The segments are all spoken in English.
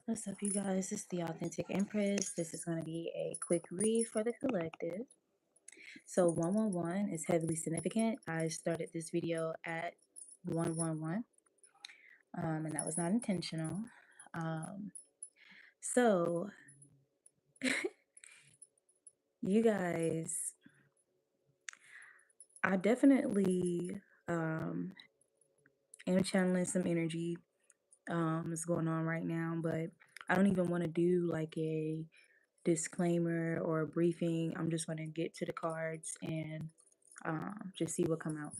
What's up, you guys? It's the Authentic Empress. This is going to be a quick read for the collective. So, 111 is heavily significant. I started this video at 111, and that was not intentional. Um, so, you guys, I definitely am channeling some energy that's going on right now, but I don't even want to do like a disclaimer or a briefing. I'm just going to get to the cards and just see what come out.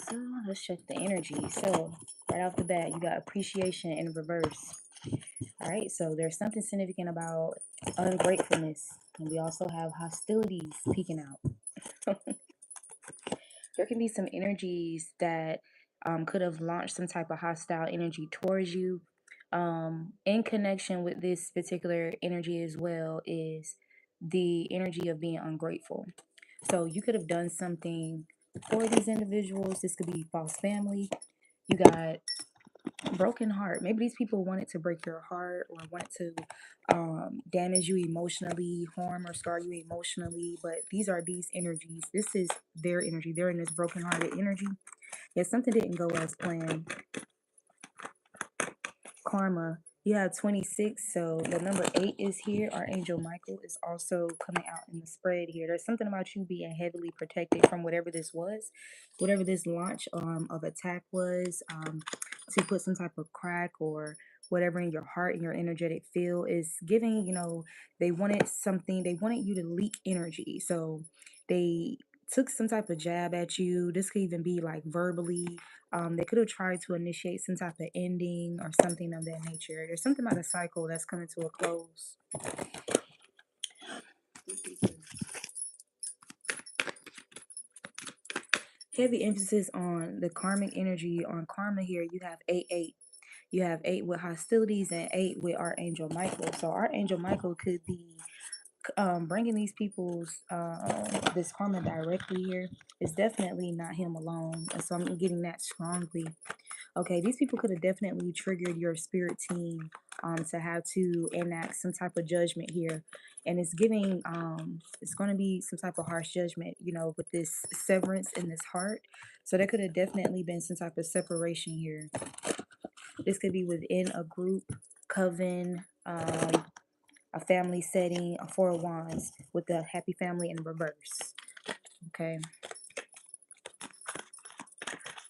So let's check the energy. So right off the bat, you got appreciation in reverse. All right, so there's something significant about ungratefulness, and we also have hostilities peeking out. There can be some energies that could have launched some type of hostile energy towards you. In connection with this particular energy as well is the energy of being ungrateful. So you could have done something for these individuals. This could be false family. You got broken heart. Maybe these people wanted to break your heart or wanted to damage you emotionally, harm or scar you emotionally. But these are these energies. This is their energy. They're in this broken hearted energy. Yeah, something didn't go as planned. Karma. You have 26, so the number 8 is here. Archangel Michael is also coming out in the spread here. There's something about you being heavily protected from whatever this was, whatever this launch of attack was, to put some type of crack or whatever in your heart and your energetic field is giving, they wanted something, they wanted you to leak energy. So they took some type of jab at you. This could even be like verbally. They could have tried to initiate some type of ending or something of that nature. There's something about a cycle that's coming to a close. Heavy emphasis on the karmic energy on karma here. You have 8-8. You have 8 with hostilities and 8 with Archangel Michael. So Archangel Michael could be bringing these people's this karma directly here. Is definitely not him alone, and so I'm getting that strongly. Okay, these people could have definitely triggered your spirit team to have to enact some type of judgment here, and it's giving it's going to be some type of harsh judgment, with this severance in this heart. So there could have definitely been some type of separation here. This could be within a group, coven, a family setting, a Four of Wands with the happy family in reverse. Okay.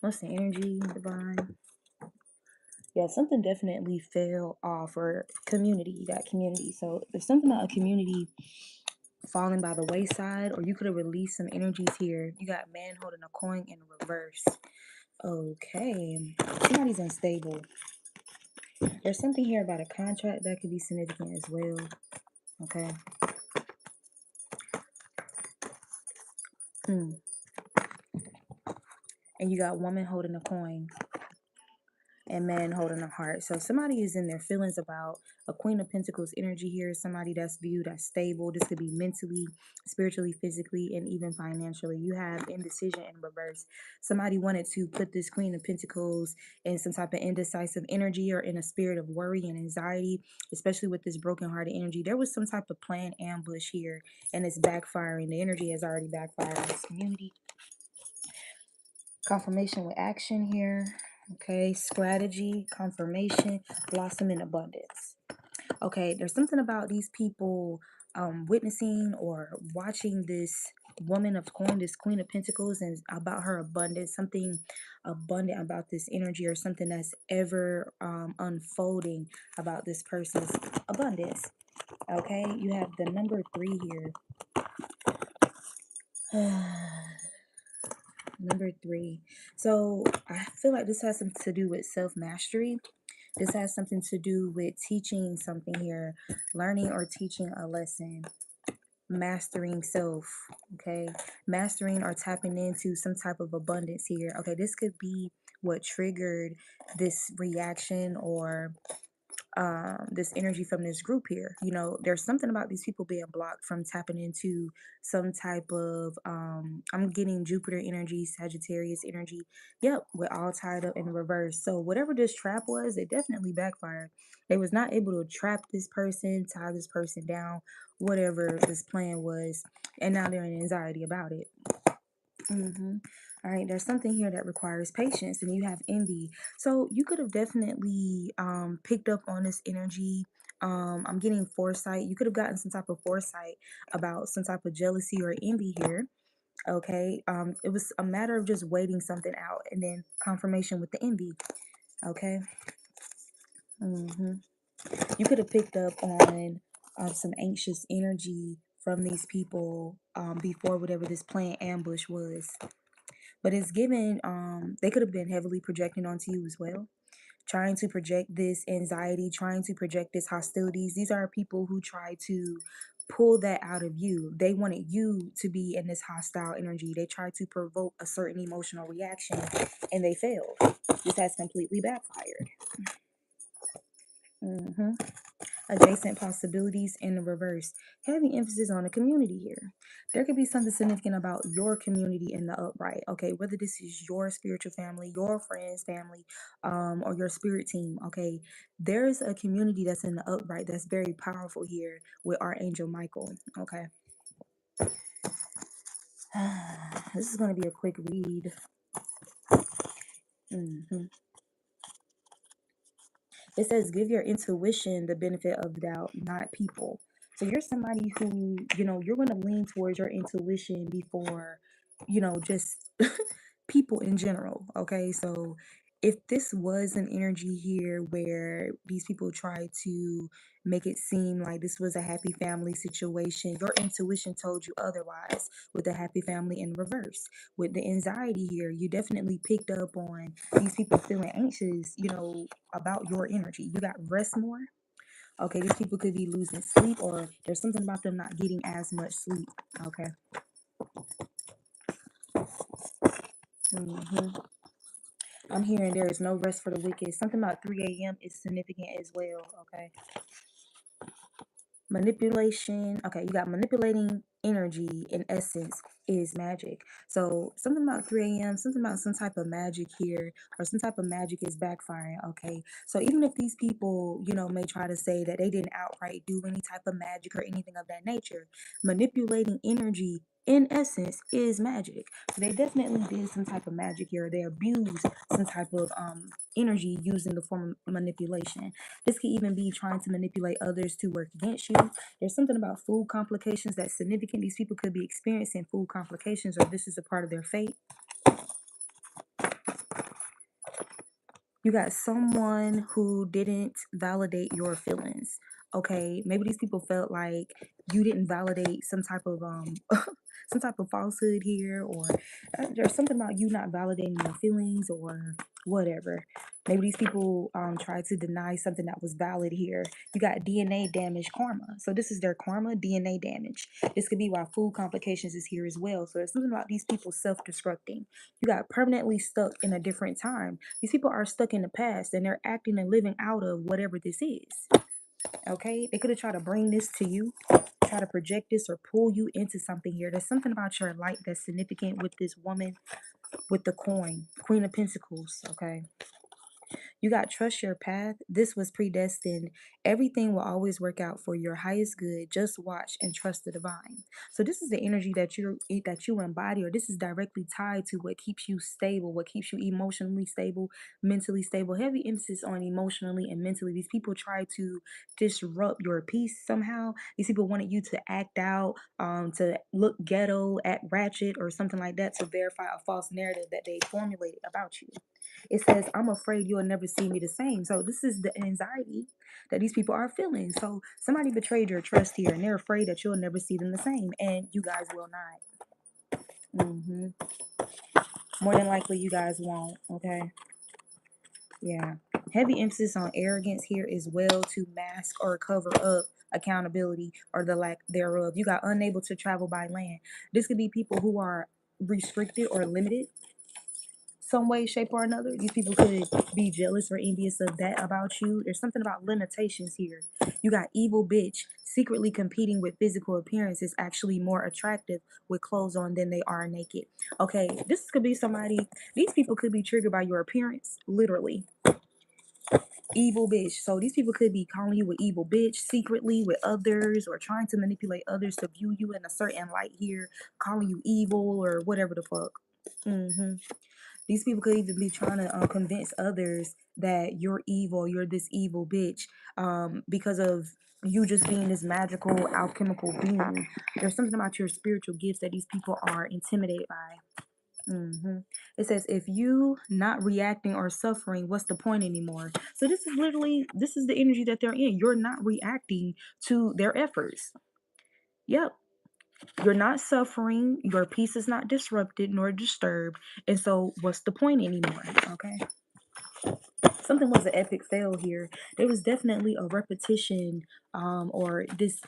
What's the energy, divine? Yeah, something definitely fell off, or community. You got community. So there's something about a community falling by the wayside, or you could have released some energies here. You got man holding a coin in reverse. Okay. Somebody's unstable. There's something here about a contract that could be significant as well. Okay. And you got woman holding a coin and man holding a heart. So somebody is in their feelings about a Queen of Pentacles energy here. Somebody that's viewed as stable. This could be mentally, spiritually, physically, and even financially. You have indecision in reverse. Somebody wanted to put this Queen of Pentacles in some type of indecisive energy or in a spirit of worry and anxiety, especially with this broken-hearted energy. There was some type of planned ambush here, and it's backfiring. The energy has already backfired in this community. Confirmation with action here. Okay, strategy, confirmation, blossom in abundance. Okay, there's something about these people witnessing or watching this woman of coin, this Queen of Pentacles, and about her abundance, something abundant about this energy, or something that's ever unfolding about this person's abundance. Okay, you have the number 3 here. Number 3. So I feel like this has something to do with self-mastery. This has something to do with teaching something here, learning or teaching a lesson, mastering self, okay? Mastering or tapping into some type of abundance here. Okay, this could be what triggered this reaction or this energy from this group here. You know, there's something about these people being blocked from tapping into some type of I'm getting Jupiter energy, Sagittarius energy. Yep, we're all tied up in reverse. So whatever this trap was, it definitely backfired. They was not able to trap this person, tie this person down, whatever this plan was, and now they're in anxiety about it. All right, there's something here that requires patience, and you have envy. So you could have definitely picked up on this energy. I'm getting foresight. You could have gotten some type of foresight about some type of jealousy or envy here. Okay. It was a matter of just waiting something out and then confirmation with the envy. Okay. hmm You could have picked up on some anxious energy from these people before whatever this planned ambush was. But it's given, they could have been heavily projecting onto you as well, trying to project this anxiety, trying to project this hostilities. These are people who try to pull that out of you. They wanted you to be in this hostile energy. They tried to provoke a certain emotional reaction and they failed. This has completely backfired. hmm Adjacent possibilities in the reverse. Heavy emphasis on the community here. There could be something significant about your community in the upright. Okay, whether this is your spiritual family, your friends' family, or your spirit team. Okay, there's a community that's in the upright that's very powerful here with Archangel Michael. Okay, this is going to be a quick read. hmm It says, give your intuition the benefit of the doubt, not people. So you're somebody who, you're going to lean towards your intuition before, just people in general. Okay. So if this was an energy here where these people try to make it seem like this was a happy family situation, your intuition told you otherwise with the happy family in reverse. With the anxiety here, you definitely picked up on these people feeling anxious, about your energy. You got rest more. Okay, these people could be losing sleep, or there's something about them not getting as much sleep. Okay. hmm I'm hearing there is no rest for the wicked. Something about 3 a.m. is significant as well. Okay. Manipulation. Okay, you got manipulating energy in essence is magic. So something about 3 a.m., something about some type of magic here, or some type of magic is backfiring. Okay. So even if these people, may try to say that they didn't outright do any type of magic or anything of that nature, manipulating energy in essence is magic. So they definitely did some type of magic here. They abused some type of energy using the form of manipulation. This could even be trying to manipulate others to work against you. There's something about food complications that's significant. These people could be experiencing food complications, or this is a part of their fate. You got someone who didn't validate your feelings. Okay, maybe these people felt like you didn't validate some type of some type of falsehood here, or there's something about you not validating your feelings or whatever. Maybe these people tried to deny something that was valid here. You got DNA damage karma. So this is their karma, DNA damage. This could be why food complications is here as well. So there's something about these people self-destructing. You got permanently stuck in a different time. These people are stuck in the past and they're acting and living out of whatever this is. Okay? They could have tried to bring this to you, try to project this or pull you into something here. There's something about your light that's significant with this woman with the coin, Queen of Pentacles. Okay? You got trust your path. This was predestined. Everything will always work out for your highest good. Just watch and trust the divine. So this is the energy that you embody, or this is directly tied to what keeps you stable, what keeps you emotionally stable, mentally stable. Heavy emphasis on emotionally and mentally. These people try to disrupt your peace somehow. These people wanted you to act out, to look ghetto, act ratchet, or something like that to verify a false narrative that they formulated about you. It says, I'm afraid you'll never see me the same. So this is the anxiety that these people are feeling. So somebody betrayed your trust here and they're afraid that you'll never see them the same. And you guys will not. More than likely, you guys won't. Okay. Yeah. Heavy emphasis on arrogance here as well to mask or cover up accountability or the lack thereof. You got unable to travel by land. This could be people who are restricted or limited. some way, shape, or another. These people could be jealous or envious of that about you. There's something about limitations here. You got evil bitch secretly competing with physical appearance is actually more attractive with clothes on than they are naked. Okay, this could be somebody, these people could be triggered by your appearance, literally. Evil bitch. So these people could be calling you an evil bitch secretly with others, or trying to manipulate others to view you in a certain light here, calling you evil or whatever the fuck. These people could even be trying to convince others that you're evil, you're this evil bitch, because of you just being this magical alchemical being. There's something about your spiritual gifts that these people are intimidated by. It says, if you not reacting or suffering, what's the point anymore? So this is literally, this is the energy that they're in. You're not reacting to their efforts. Yep. You're not suffering. Your peace is not disrupted nor disturbed. And so what's the point anymore? Okay. Something was an epic fail here. There was definitely a repetition, or this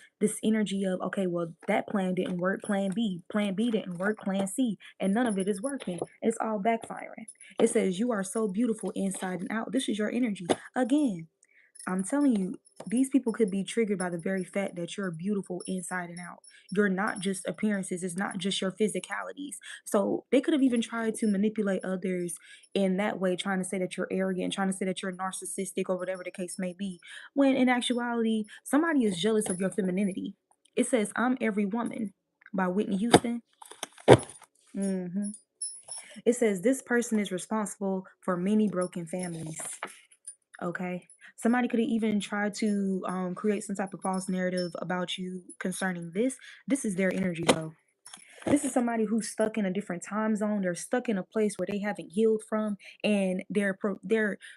energy of, okay, well, that plan didn't work, plan B didn't work, plan C, and none of it is working. It's all backfiring. It says you are so beautiful inside and out. This is your energy. Again, I'm telling you, these people could be triggered by the very fact that you're beautiful inside and out. You're not just appearances, it's not just your physicalities. So they could have even tried to manipulate others in that way, trying to say that you're arrogant, trying to say that you're narcissistic or whatever the case may be. When in actuality, somebody is jealous of your femininity. It says, I'm Every Woman by Whitney Houston. It says, this person is responsible for many broken families. Okay. Somebody could have even tried to create some type of false narrative about you concerning this. This is their energy, though. This is somebody who's stuck in a different time zone. They're stuck in a place where they haven't healed from, and they're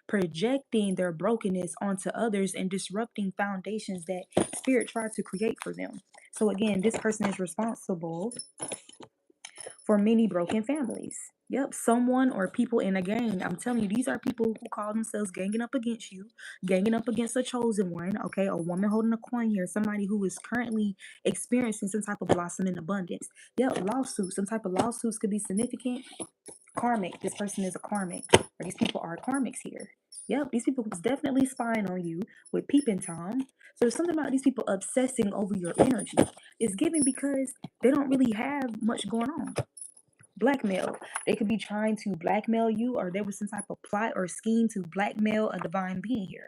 projecting their brokenness onto others and disrupting foundations that spirit tried to create for them. So again, this person is responsible for many broken families. Yep, someone or people in a gang. I'm telling you, these are people who call themselves ganging up against you, ganging up against a chosen one. Okay, a woman holding a coin here, somebody who is currently experiencing some type of blossom in abundance. Yep, lawsuits. Some type of lawsuits could be significant. Karmic. This person is a karmic, or these people are karmics here. Yep, these people is definitely spying on you with peeping Tom. So there's something about these people obsessing over your energy. It's given because they don't really have much going on. Blackmail. They could be trying to blackmail you, or there was some type of plot or scheme to blackmail a divine being here.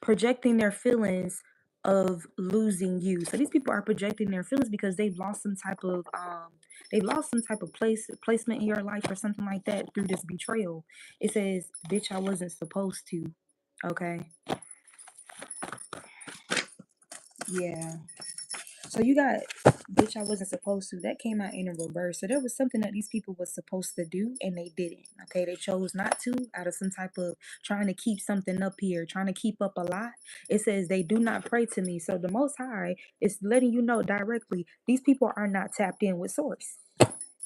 Projecting their feelings of losing you. So these people are projecting their feelings because they've lost some type of placement in your life or something like that through this betrayal. It says, bitch, I wasn't supposed to. Okay. Yeah. So you got, bitch, I wasn't supposed to. That came out in a reverse. So there was something that these people was supposed to do and they didn't. Okay, they chose not to out of some type of trying to keep something up here, trying to keep up a lot. It says they do not pray to me. So the Most High is letting you know directly, these people are not tapped in with source.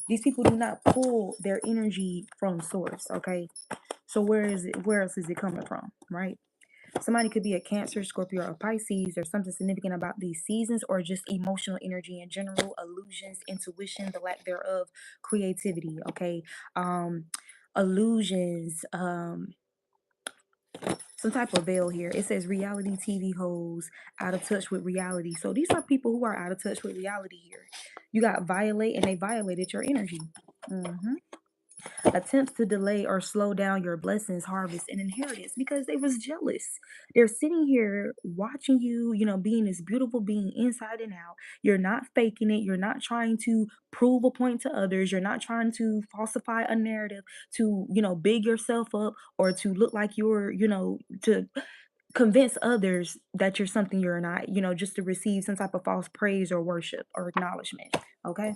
These people do not pull their energy from source. Okay, so where else is it coming from, right? Somebody could be a Cancer, Scorpio, or Pisces. There's something significant about these seasons, or just emotional energy in general, illusions, intuition, the lack thereof, creativity. Okay, illusions, some type of veil here. It says reality TV hoes out of touch with reality. So these are people who are out of touch with reality here. You got violate, and they violated your energy. Attempts to delay or slow down your blessings, harvest, and inheritance because they was jealous. They're sitting here watching you, being this beautiful being inside and out. You're not faking it. You're not trying to prove a point to others. You're not trying to falsify a narrative to, big yourself up or to look like you're, to convince others that you're something you're not, just to receive some type of false praise or worship or acknowledgement. Okay.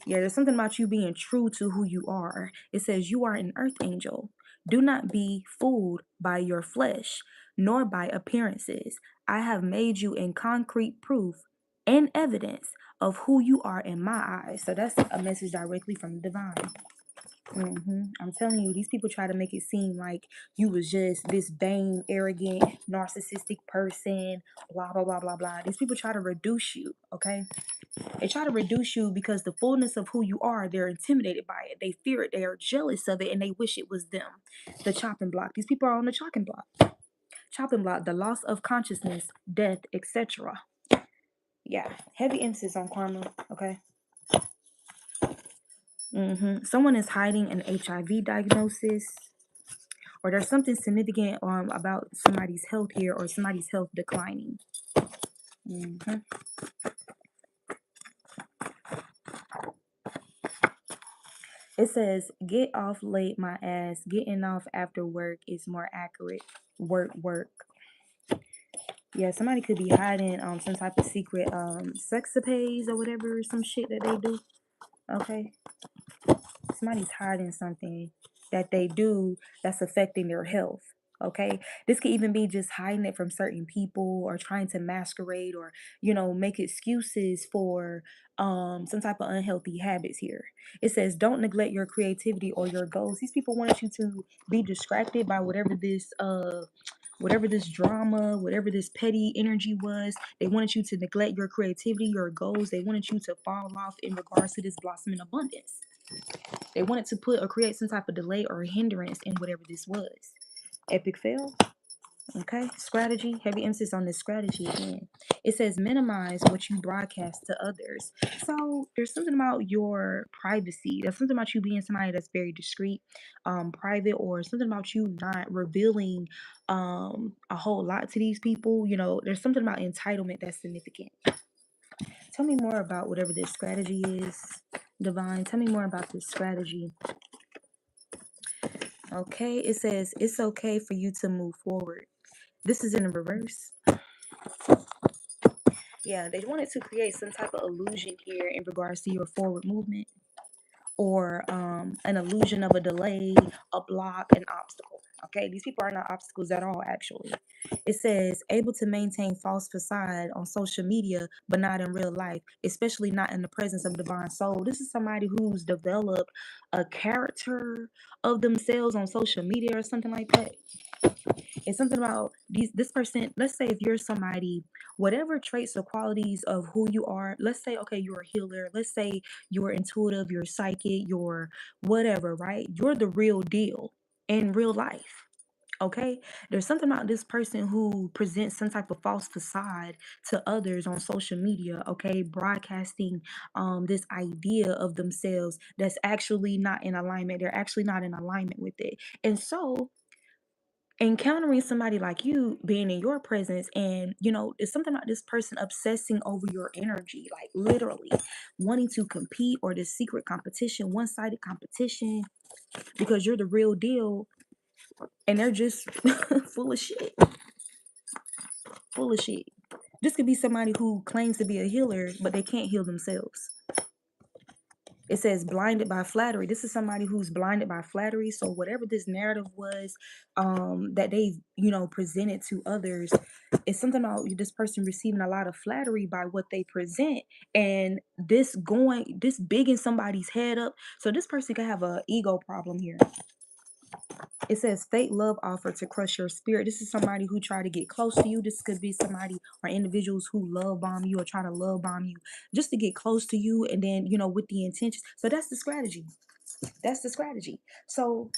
Yeah, there's something about you being true to who you are. It says you are an earth angel. Do not be fooled by your flesh, nor by appearances. I have made you in concrete proof and evidence of who you are in my eyes. So that's a message directly from the divine. I'm telling you, these people try to make it seem like you was just this vain, arrogant, narcissistic person, blah, blah, blah, blah, blah. These people try to reduce you, okay? They try to reduce you because the fullness of who you are, they're intimidated by it. They fear it. They are jealous of it, and they wish it was them. The chopping block. These people are on the chopping block. Chopping block, the loss of consciousness, death, etc. Yeah, heavy emphasis on karma. Okay. Someone is hiding an HIV diagnosis, or there's something significant about somebody's health here, or somebody's health declining. It says, "Get off late, my ass. Getting off after work is more accurate. Work." Yeah, somebody could be hiding some type of secret sexapades or whatever, some shit that they do. Okay. Somebody's hiding something that they do that's affecting their health. Okay. This could even be just hiding it from certain people, or trying to masquerade, or make excuses for some type of unhealthy habits here. It says, "Don't neglect your creativity or your goals." These people want you to be distracted by whatever this drama, whatever this petty energy was. They wanted you to neglect your creativity, your goals. They wanted you to fall off in regards to this blossoming abundance. They wanted to put or create some type of delay or hindrance in whatever this was. Epic fail. Okay. Strategy. Heavy emphasis on this strategy again. It says, "Minimize what you broadcast to others." So there's something about your privacy. There's something about you being somebody that's very discreet, private, or something about you not revealing a whole lot to these people. There's something about entitlement that's significant. Tell me more about whatever this strategy is, Divine. Tell me more about this strategy. Okay, it says, "It's okay for you to move forward." This is in the reverse. Yeah, they wanted to create some type of illusion here in regards to your forward movement, or an illusion of a delay, a block, an obstacle. Okay, these people are not obstacles at all, actually. It says, "Able to maintain false facade on social media, but not in real life, especially not in the presence of divine soul." This is somebody who's developed a character of themselves on social media or something like that. It's something about this person. Let's say if you're somebody, whatever traits or qualities of who you are, let's say, okay, you're a healer. Let's say you're intuitive, you're psychic, you're whatever, right? You're the real deal in real life. Okay, there's something about this person who presents some type of false facade to others on social media. Okay, broadcasting this idea of themselves that's actually not in alignment. They're actually not in alignment with it. And so encountering somebody like you being in your presence, and it's something about this person obsessing over your energy, like literally wanting to compete, or this secret competition, one-sided competition, because you're the real deal, and they're just full of shit. Full of shit. This could be somebody who claims to be a healer, but they can't heal themselves. It says, "Blinded by flattery." This is somebody who's blinded by flattery. So whatever this narrative was that they presented to others, it's something about this person receiving a lot of flattery by what they present, and this bigging somebody's head up. So this person could have a ego problem here. It says, "Fake love offer to crush your spirit." This is somebody who try to get close to you. This could be somebody or individuals who love bomb you, or try to love bomb you just to get close to you, and then with the intention. So that's the strategy. That's the strategy. So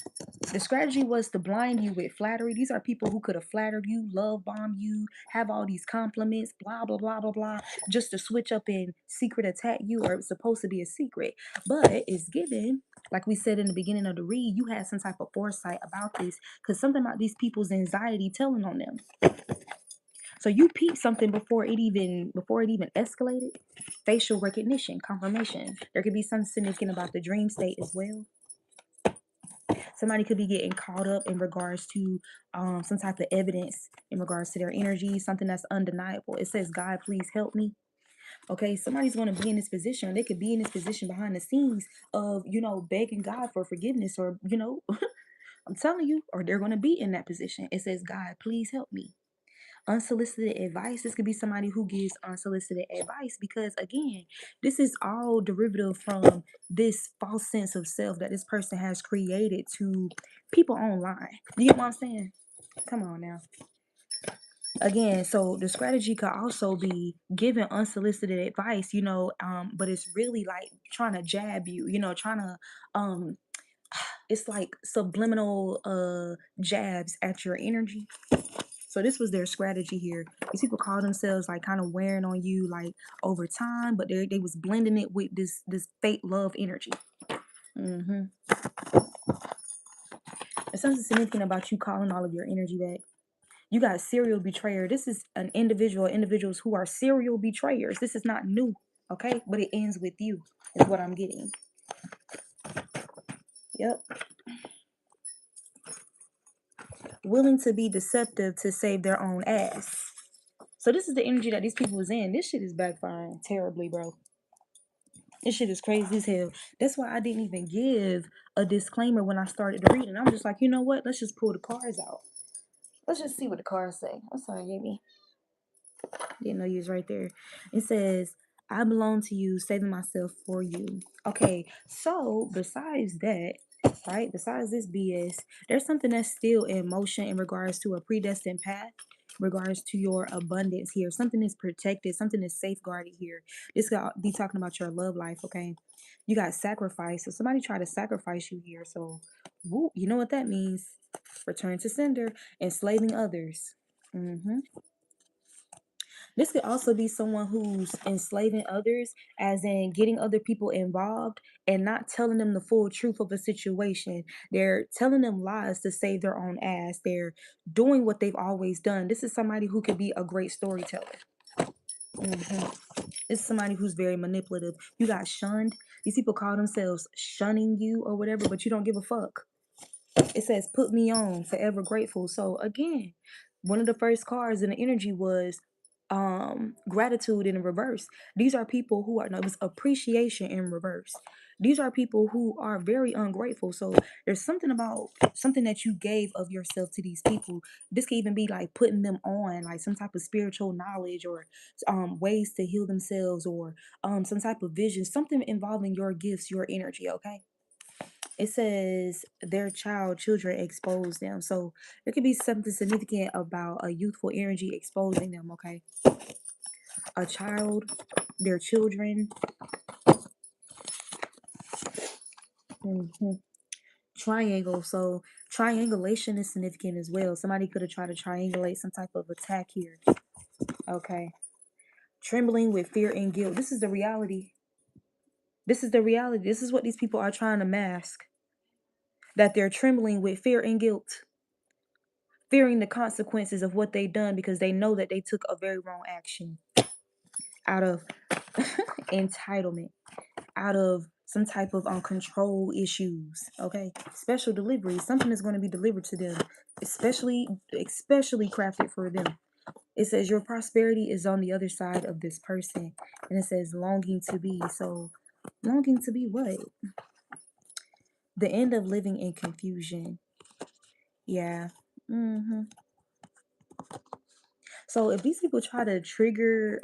the strategy was to blind you with flattery. These are people who could have flattered you, love bomb you, have all these compliments, blah, blah, blah, blah, blah, just to switch up and secret attack you, or it's supposed to be a secret. But it's given, like we said in the beginning of the read, you had some type of foresight about this, because something about these people's anxiety telling on them. So you peeped something before it even escalated. Facial recognition, confirmation. There could be something significant about the dream state as well. Somebody could be getting caught up in regards to some type of evidence in regards to their energy, something that's undeniable. It says, "God, please help me." Okay, somebody's going to be in this position. They could be in this position behind the scenes of, begging God for forgiveness, or, I'm telling you, or they're going to be in that position. It says, "God, please help me." Unsolicited advice. This could be somebody who gives unsolicited advice, because again, this is all derivative from this false sense of self that this person has created to people online. You get what I'm saying? Come on now. Again, so the strategy could also be giving unsolicited advice, but it's really like trying to jab you, trying to um it's like subliminal jabs at your energy. So this was their strategy here. These people call themselves like kind of wearing on you like over time, but they was blending it with this fake love energy. Mm-hmm. There's something significant about you calling all of your energy back. You got serial betrayer. This is an individuals who are serial betrayers. This is not new, okay? But it ends with you, is what I'm getting. Yep. Willing to be deceptive to save their own ass. So this is the energy that these people was in. This shit is backfiring terribly, bro. This shit is crazy as hell. That's why I didn't even give a disclaimer when I started to read. And I'm just like, you know what? Let's just pull the cards out. Let's just see what the cards say. I'm sorry, Amy. Didn't know you was right there. It says, I belong to you, saving myself for you. Okay, so besides that, right, besides this BS, there's something that's still in motion in regards to a predestined path, in regards to your abundance here. Something is protected, something is safeguarded here. This could be talking about your love life, okay? You got sacrifice. So somebody tried to sacrifice you here. So, whoop, you know what that means? Return to sender, enslaving others. Mm-hmm. This could also be someone who's enslaving others, as in getting other people involved and not telling them the full truth of a situation. They're telling them lies to save their own ass. They're doing what they've always done. This is somebody who could be a great storyteller. Mhm. This is somebody who's very manipulative. You got shunned. These people call themselves shunning you or whatever, but you don't give a fuck. It says, put me on, forever grateful. So again, one of the first cards in the energy was gratitude in reverse. These are people who are, no, it was appreciation in reverse. These are people who are very ungrateful. So there's something about something that you gave of yourself to these people. This could even be like putting them on like some type of spiritual knowledge, or ways to heal themselves, or some type of vision, something involving your gifts, your energy. Okay, it says their children expose them. So there could be something significant about a youthful energy exposing them. Okay, a child, their children. Mhm. Triangle. So triangulation is significant as well. Somebody could have tried to triangulate some type of attack here. Okay, trembling with fear and guilt. This is the reality. This is the reality. This is what these people are trying to mask, that they're trembling with fear and guilt, fearing the consequences of what they done because they know that they took a very wrong action out of entitlement, out of some type of control issues. Okay, special delivery, something is going to be delivered to them, especially crafted for them. It says your prosperity is on the other side of this person, and it says longing to be. So longing to be what? The end of living in confusion. Yeah. Mm-hmm. So if these people try to trigger,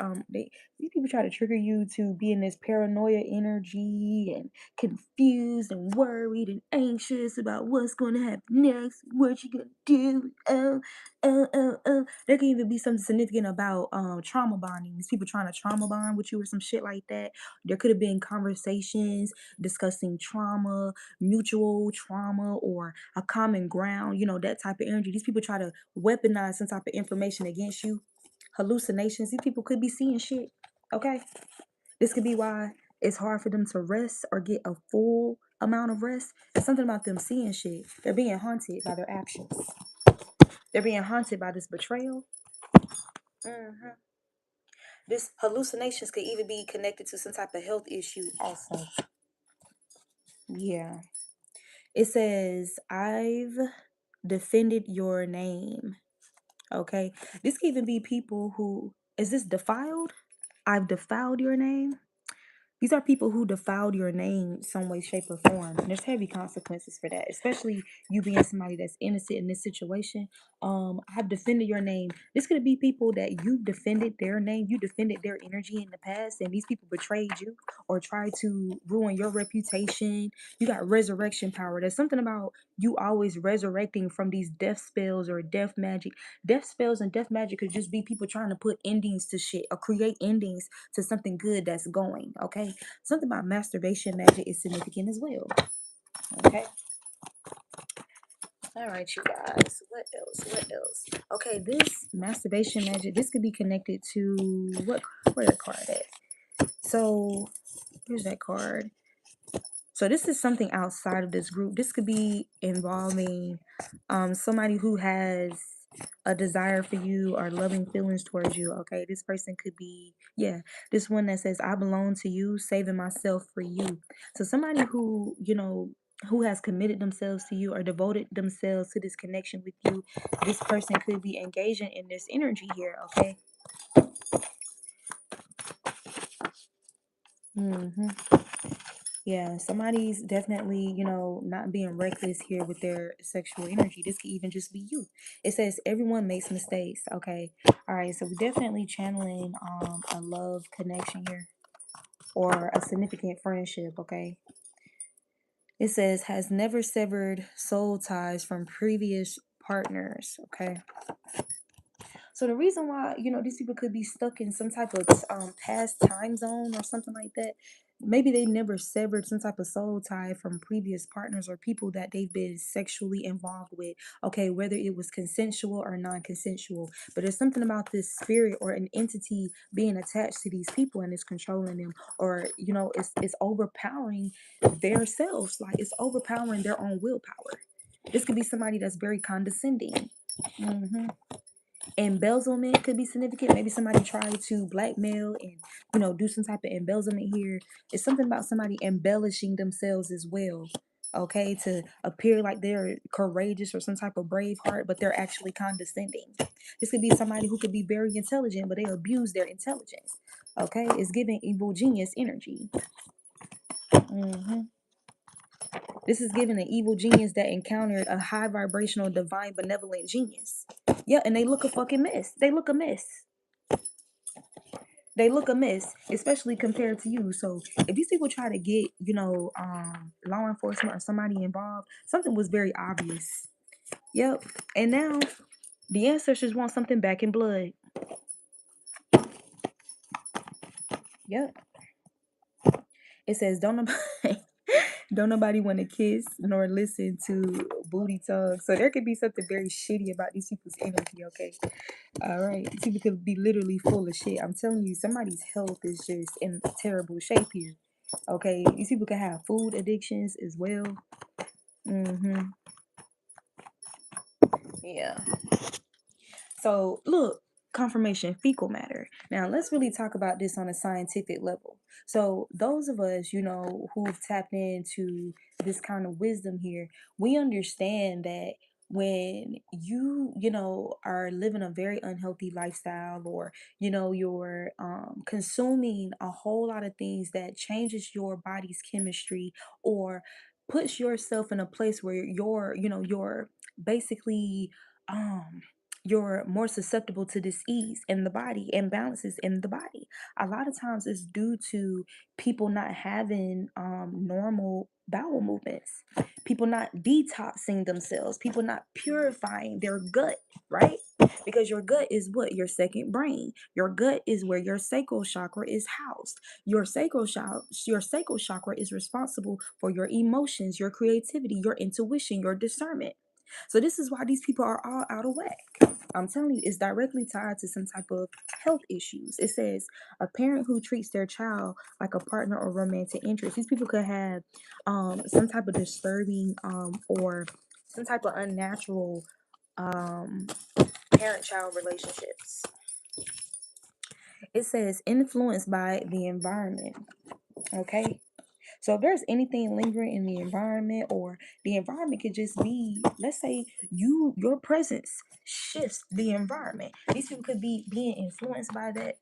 these people try to trigger you to be in this paranoia energy and confused and worried and anxious about what's going to happen next, what you gonna do. There can even be something significant about trauma bonding. These people trying to trauma bond with you or some shit like that. There could have been conversations discussing trauma, mutual trauma, or a common ground. That type of energy. These people try to weaponize some type of information against you. Hallucinations. These people could be seeing shit. Okay. This could be why it's hard for them to rest or get a full amount of rest. It's something about them seeing shit. They're being haunted by their actions. They're being haunted by this betrayal. Hmm. This hallucinations could even be connected to some type of health issue also. Yeah. It says, I've defended your name. Okay. This could even be people who, is this defiled? I've defiled your name. These are people who defiled your name some way, shape, or form. And there's heavy consequences for that, especially you being somebody that's innocent in this situation. I've defended your name. This could be people that you defended their name, you defended their energy in the past, and these people betrayed you or tried to ruin your reputation. You got resurrection power. There's something about you always resurrecting from these death spells or death magic. Death spells and death magic could just be people trying to put endings to shit or create endings to something good that's going. Okay. Something about masturbation magic is significant as well. Okay. All right, you guys. What else? What else? Okay, this masturbation magic, this could be connected to where that card at? So here's that card. So this is something outside of this group. This could be involving somebody who has a desire for you or loving feelings towards you. Okay, this person could be, yeah, this one that says, I belong to you, saving myself for you. So somebody who, who has committed themselves to you or devoted themselves to this connection with you, this person could be engaging in this energy here. Okay. Yeah, somebody's definitely, not being reckless here with their sexual energy. This could even just be you. It says everyone makes mistakes. Okay. All right. So we're definitely channeling a love connection here or a significant friendship. Okay. It says has never severed soul ties from previous partners. Okay. So the reason why, these people could be stuck in some type of past time zone or something like that, maybe they never severed some type of soul tie from previous partners or people that they've been sexually involved with. Okay, whether it was consensual or non-consensual. But there's something about this spirit or an entity being attached to these people and it's controlling them, or it's overpowering their selves, like it's overpowering their own willpower. This could be somebody that's very condescending. Embezzlement could be significant. Maybe somebody tried to blackmail and do some type of embezzlement here. It's something about somebody embellishing themselves as well, okay, to appear like they're courageous or some type of brave heart, but they're actually condescending. This could be somebody who could be very intelligent, but they abuse their intelligence. Okay, it's giving evil genius energy. This is giving an evil genius that encountered a high vibrational, divine, benevolent genius. Yeah, and they look a fucking mess. They look a mess. They look a mess, especially compared to you. So if these people try to get, law enforcement or somebody involved, something was very obvious. Yep. And now the ancestors want something back in blood. Yep. It says, don't nobody, don't nobody want to kiss nor listen to booty tongue. So there could be something very shitty about these people's energy, okay? All right. These people could be literally full of shit. I'm telling you, somebody's health is just in terrible shape here. Okay. These people could have food addictions as well. Yeah. So look, confirmation, fecal matter. Now let's really talk about this on a scientific level. So those of us, who've tapped into this kind of wisdom here, we understand that when you are living a very unhealthy lifestyle, or you're consuming a whole lot of things that changes your body's chemistry, or puts yourself in a place where you're basically um you're more susceptible to disease in the body, imbalances in the body. A lot of times it's due to people not having normal bowel movements, people not detoxing themselves, people not purifying their gut, right? Because your gut is what? Your second brain. Your gut is where your sacral chakra is housed. Your sacral chakra is responsible for your emotions, your creativity, your intuition, your discernment. So this is why these people are all out of whack. I'm telling you, it's directly tied to some type of health issues. It says a parent who treats their child like a partner or romantic interest. These people could have some type of disturbing or some type of unnatural um, parent-child relationships. It says influenced by the environment. Okay. So if there's anything lingering in the environment, or the environment could just be, let's say your presence shifts the environment. These people could be being influenced by that.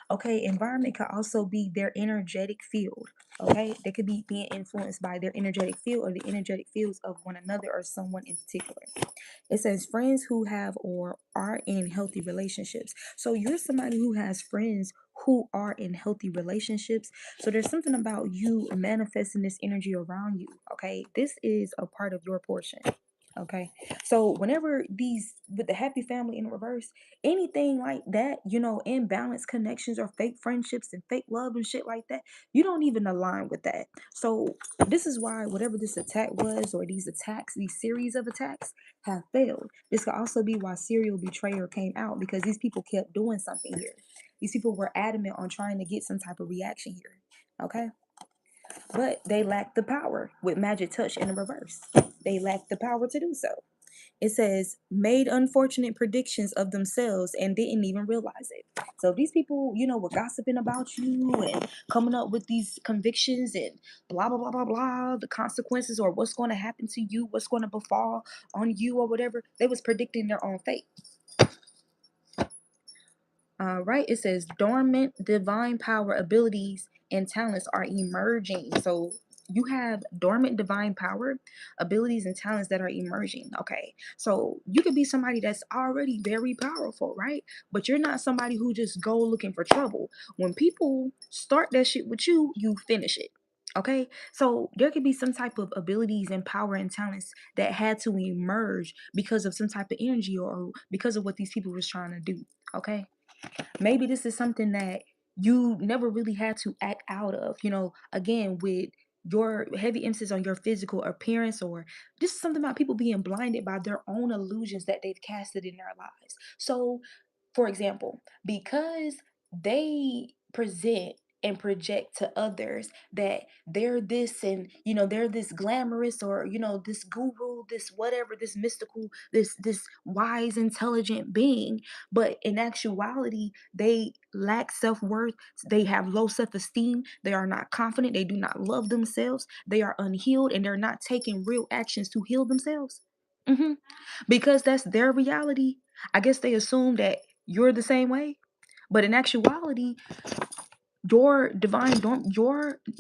Okay, environment could also be their energetic field. Okay, they could be being influenced by their energetic field or the energetic fields of one another or someone in particular. It says friends who have or are in healthy relationships. So you're somebody who has friends who are in healthy relationships. So there's something about you manifesting this energy around you. Okay, this is a part of your portion. Okay, so whenever these with the happy family in reverse, anything like that, imbalanced connections or fake friendships and fake love and shit like that, you don't even align with that. So this is why whatever this attack was, or these attacks, these series of attacks have failed. This could also be why serial betrayer came out, because these people kept doing something here. These people were adamant on trying to get some type of reaction here. Okay, but they lacked the power with magic touch in the reverse. They lacked the power to do so. It says made unfortunate predictions of themselves and didn't even realize it. So these people, were gossiping about you and coming up with these convictions and blah blah blah blah blah, the consequences or what's going to happen to you, what's going to befall on you or whatever. They was predicting their own fate. Right, it says dormant divine power, abilities, and talents are emerging. So you have dormant divine power, abilities, and talents that are emerging. Okay, so you could be somebody that's already very powerful, right? But you're not somebody who just go looking for trouble. When people start that shit with you, you finish it. Okay, so there could be some type of abilities and power and talents that had to emerge because of some type of energy or because of what these people was trying to do. Okay, maybe this is something that you never really had to act out of, again, with your heavy emphasis on your physical appearance, or this is something about people being blinded by their own illusions that they've casted in their lives. So for example, because they present and project to others that they're this and they're this glamorous or this guru, this whatever, this mystical, this wise intelligent being, but in actuality they lack self-worth, they have low self-esteem, they are not confident, they do not love themselves, they are unhealed, and they're not taking real actions to heal themselves. hmm because that's their reality. I guess they assume that you're the same way, but in actuality, your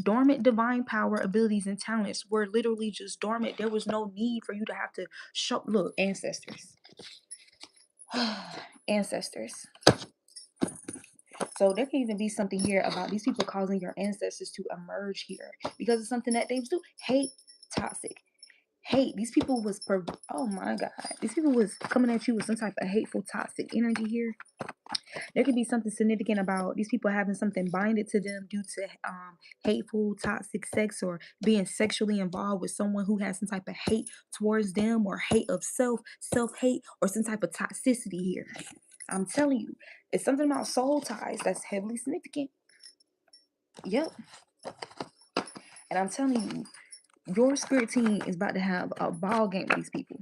dormant divine power, abilities, and talents were literally just dormant. There was no need for you to have to show. Look, ancestors, ancestors. So there can even be something here about these people causing your ancestors to emerge here because of something that they do. Hate, toxic. Hate. These people was oh my god. These people was coming at you with some type of hateful, toxic energy here. There could be something significant about these people having something binded to them due to hateful, toxic sex, or being sexually involved with someone who has some type of hate towards them, or hate of self-hate, or some type of toxicity here. I'm telling you, it's something about soul ties that's heavily significant. Yep. And I'm telling you, your spirit team is about to have a ball game with these people.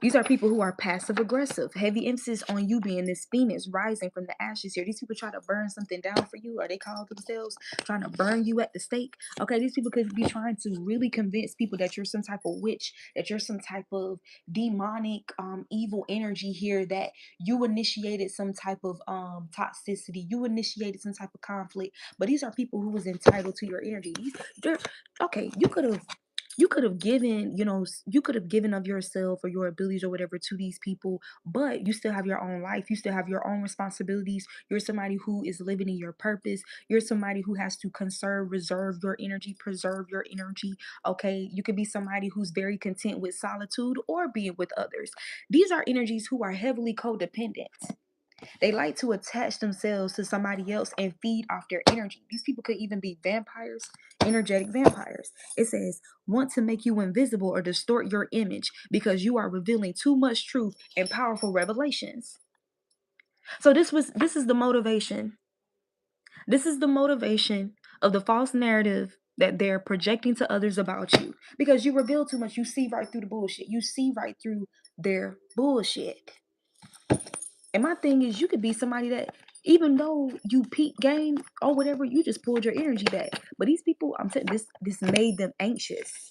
These are people who are passive aggressive. Heavy emphasis on you being this phoenix rising from the ashes here. These people try to burn something down for you, or they call themselves trying to burn you at the stake. Okay, these people could be trying to really convince people that you're some type of witch, that you're some type of demonic, evil energy here, that you initiated some type of toxicity, you initiated some type of conflict. But these are people who was entitled to your energy. They're okay. You could have given, you could have given of yourself or your abilities or whatever to these people, but you still have your own life, you still have your own responsibilities. You're somebody who is living in your purpose. You're somebody who has to conserve, reserve your energy, preserve your energy. Okay, you could be somebody who's very content with solitude or being with others. These are energies who are heavily codependent. They like to attach themselves to somebody else and feed off their energy. These people could even be vampires, energetic vampires. It says, want to make you invisible or distort your image because you are revealing too much truth and powerful revelations. So this is the motivation. This is the motivation of the false narrative that they're projecting to others about you, because you reveal too much. You see right through the bullshit. You see right through their bullshit. And my thing is, you could be somebody that, even though you peak game or whatever, you just pulled your energy back. But these people, I'm telling this made them anxious.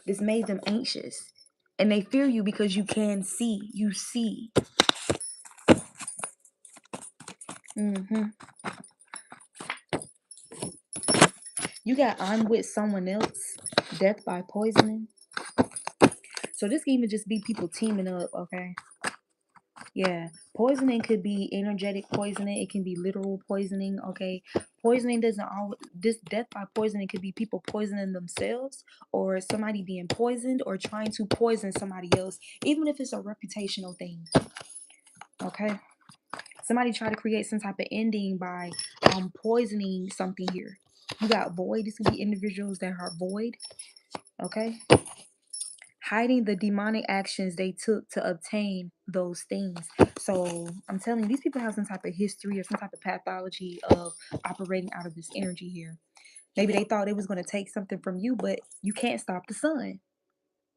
This made them anxious. And they fear you because you can see. You see. Mm-hmm. You got I'm with someone else, death by poisoning. So this can even just be people teaming up, okay? Yeah. Poisoning could be energetic poisoning. It can be literal poisoning, okay? Poisoning doesn't always, this death by poisoning could be people poisoning themselves or somebody being poisoned or trying to poison somebody else, even if it's a reputational thing, okay? Somebody try to create some type of ending by poisoning something here. You got void. This could be individuals that are void, okay? Hiding the demonic actions they took to obtain those things. So I'm telling you, these people have some type of history or some type of pathology of operating out of this energy here. Maybe they thought it was going to take something from you, but you can't stop the sun.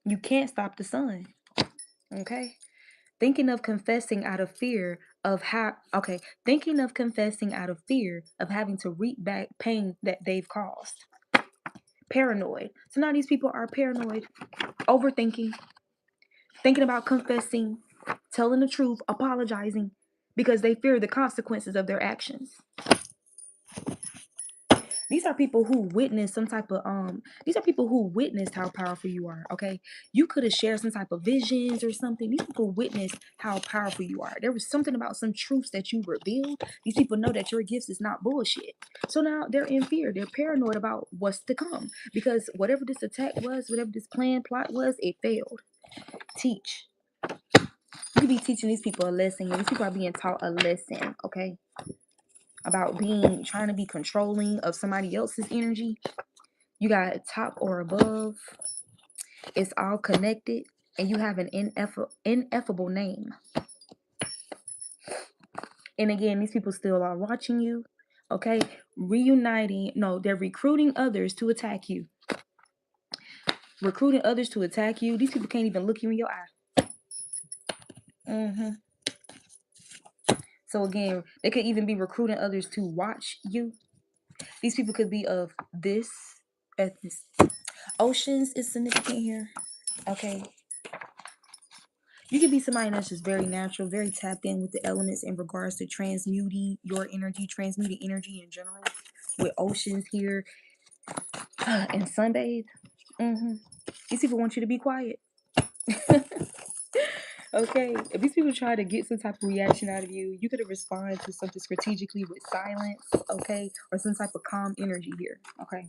You can't stop the sun. Okay? Thinking of confessing out of fear of thinking of confessing out of fear of having to reap back pain that they've caused. Paranoid. So now these people are paranoid, overthinking, thinking about confessing, telling the truth, apologizing because they fear the consequences of their actions. These are people who witnessed some type of these are people who witnessed how powerful you are, okay? You could have shared some type of visions or something. These people witnessed how powerful you are. There was something about some truths that you revealed. These people know that your gifts is not bullshit. So now they're in fear. They're paranoid about what's to come because whatever this attack was, whatever this plot was, it failed. Teach. You could be teaching these people a lesson. These people are being taught a lesson, okay? About trying to be controlling of somebody else's energy. You got top or above. It's all connected. And you have an ineffable name. And again, these people still are watching you, okay? They're recruiting others to attack you. Recruiting others to attack you. These people can't even look you in your eye. Mm-hmm. So again, they could even be recruiting others to watch you. These people could be of this ethnicity. Oceans is significant here. Okay. You could be somebody that's just very natural, very tapped in with the elements in regards to transmuting your energy, transmuting energy in general. With oceans here and sunbathe. Mm-hmm. These people want you to be quiet. Okay. If these people try to get some type of reaction out of you, you could have responded to something strategically with silence, okay, or some type of calm energy here. Okay.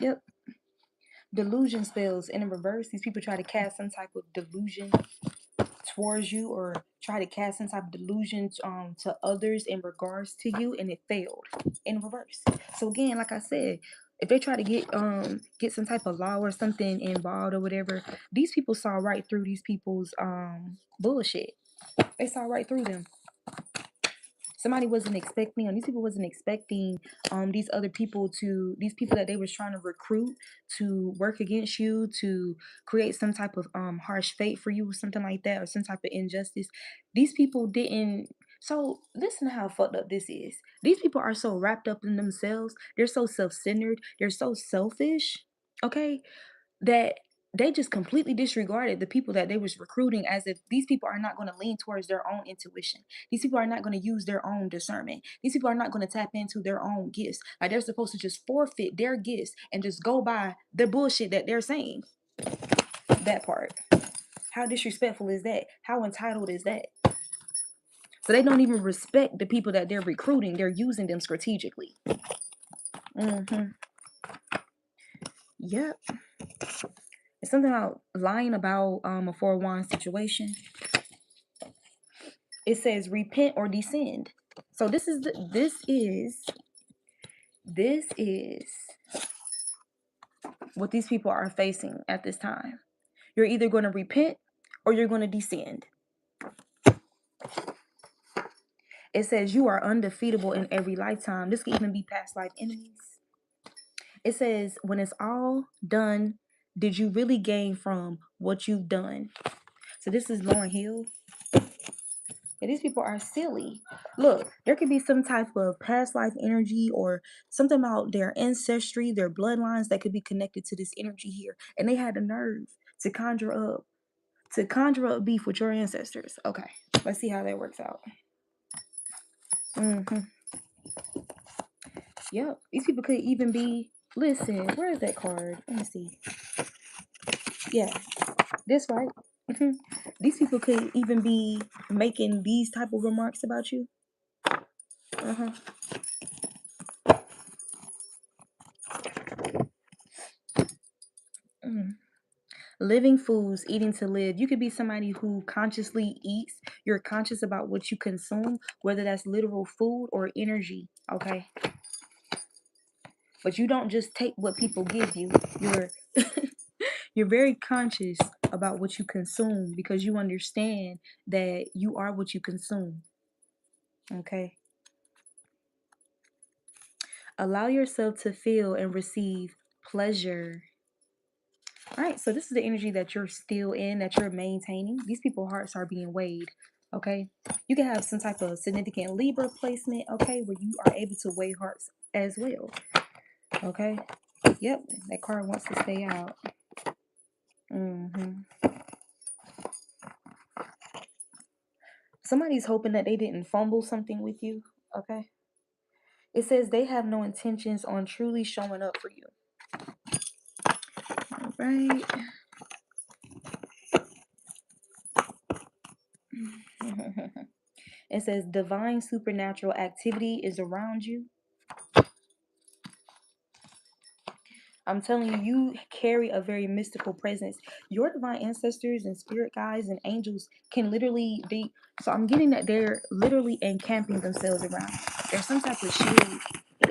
Yep. Delusion spells in reverse. These people try to cast some type of delusion towards you or try to cast some type of delusion to others in regards to you, and it failed in reverse. So again, like I said, if they try to get some type of law or something involved or whatever, these people saw right through these people's bullshit. They saw right through them. Somebody wasn't expecting, and these people wasn't expecting these people that they was trying to recruit to work against you, to create some type of harsh fate for you or something like that, or some type of injustice. These people didn't. So listen to how fucked up this is. These people are so wrapped up in themselves. They're so self-centered. They're so selfish. Okay, that they just completely disregarded the people that they was recruiting, as if these people are not going to lean towards their own intuition. These people are not going to use their own discernment. These people are not going to tap into their own gifts. Like they're supposed to just forfeit their gifts and just go by the bullshit that they're saying. That part. How disrespectful is that? How entitled is that? So they don't even respect the people that they're recruiting. They're using them strategically. Mm-hmm. Yep. It's something about lying about a 4-1 situation. It says repent or descend. So this is what these people are facing at this time. You're either going to repent or you're going to descend. It says you are undefeatable in every lifetime. This could even be past life enemies. It says when it's all done, did you really gain from what you've done? So this is Lauren Hill. Yeah, these people are silly. Look, there could be some type of past life energy or something about their ancestry, their bloodlines that could be connected to this energy here. And they had the nerve to conjure up, to conjure up beef with your ancestors. Okay, let's see how that works out. Yep, these people could even be, listen, where is that card? Let me see. Yeah, this right. These people could even be making these type of remarks about you. Living foods, eating to live. You could be somebody who consciously eats. You're conscious about what you consume, whether that's literal food or energy. Okay, but you don't just take what people give you. You're you're very conscious about what you consume because you understand that you are what you consume. Okay. Allow yourself to feel and receive pleasure. All right, so this is the energy that you're still in, that you're maintaining. These people's hearts are being weighed. Okay. You can have some type of significant Libra placement, okay, where you are able to weigh hearts as well. Okay. Yep, that card wants to stay out. Somebody's hoping that they didn't fumble something with you. Okay. It says they have no intentions on truly showing up for you. All right. It says divine supernatural activity is around you. I'm telling you, you carry a very mystical presence. Your divine ancestors and spirit guides and angels can literally be. So I'm getting that they're literally encamping themselves around. There's some type of shield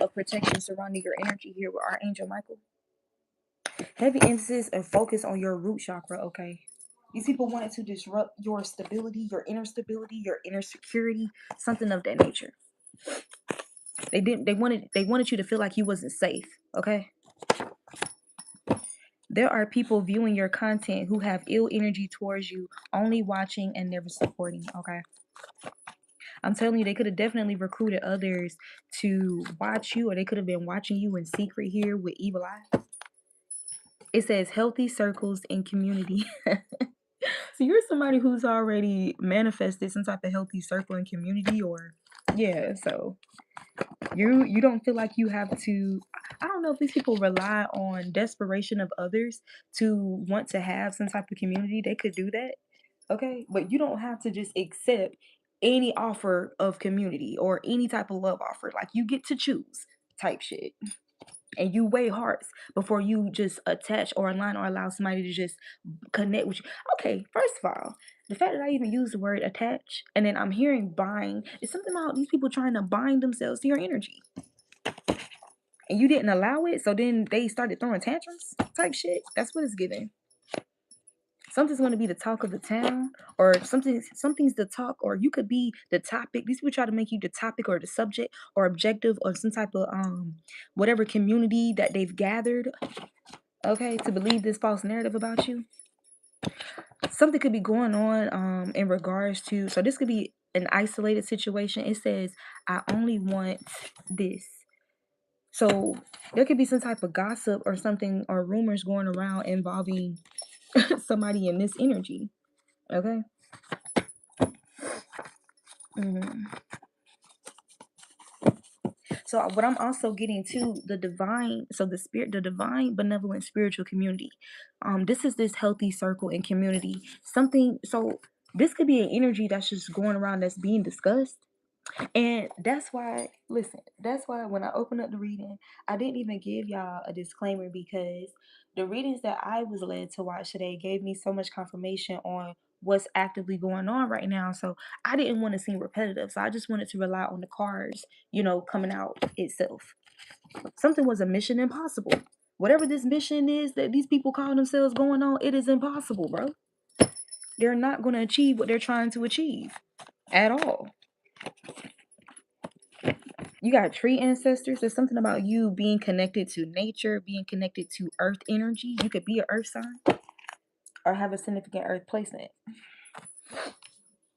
of protection surrounding your energy here with Archangel Michael. Heavy emphasis and focus on your root chakra, okay? These people wanted to disrupt your stability, your inner security, something of that nature. They wanted you to feel like you wasn't safe, okay? There are people viewing your content who have ill energy towards you, only watching and never supporting, okay? I'm telling you, they could have definitely recruited others to watch you, or they could have been watching you in secret here with evil eyes. It says healthy circles and community. So you're somebody who's already manifested some type of healthy circle and community, or yeah, so you don't feel like you have to. I don't know if these people rely on desperation of others to want to have some type of community. They could do that, okay, but you don't have to just accept any offer of community or any type of love offer. Like, you get to choose type shit, and you weigh hearts before you just attach or align or allow somebody to just connect with you. Okay, first of all, the fact that I even use the word attach and then I'm hearing bind, is something about these people trying to bind themselves to your energy. And you didn't allow it, so then they started throwing tantrums type shit. That's what it's giving. Something's going to be the talk of the town, or something's the talk, or you could be the topic. These people try to make you the topic or the subject or objective or some type of whatever community that they've gathered, okay, to believe this false narrative about you. Something could be going on in regards to, so this could be an isolated situation. It says, I only want this. So there could be some type of gossip or something or rumors going around involving somebody in this energy. Okay. So what I'm also getting to, the divine, so the divine benevolent spiritual community. This is this healthy circle and community. Something, so this could be an energy that's just going around that's being discussed. And that's why, listen, that's why when I opened up the reading, I didn't even give y'all a disclaimer, because the readings that I was led to watch today gave me so much confirmation on what's actively going on right now. So I didn't want to seem repetitive. So I just wanted to rely on the cards, coming out itself. Something was a mission impossible. Whatever this mission is that these people call themselves going on, it is impossible, bro. They're not going to achieve what they're trying to achieve at all. You got tree ancestors. There's something about you being connected to nature, being connected to earth energy. You could be an earth sign or have a significant earth placement.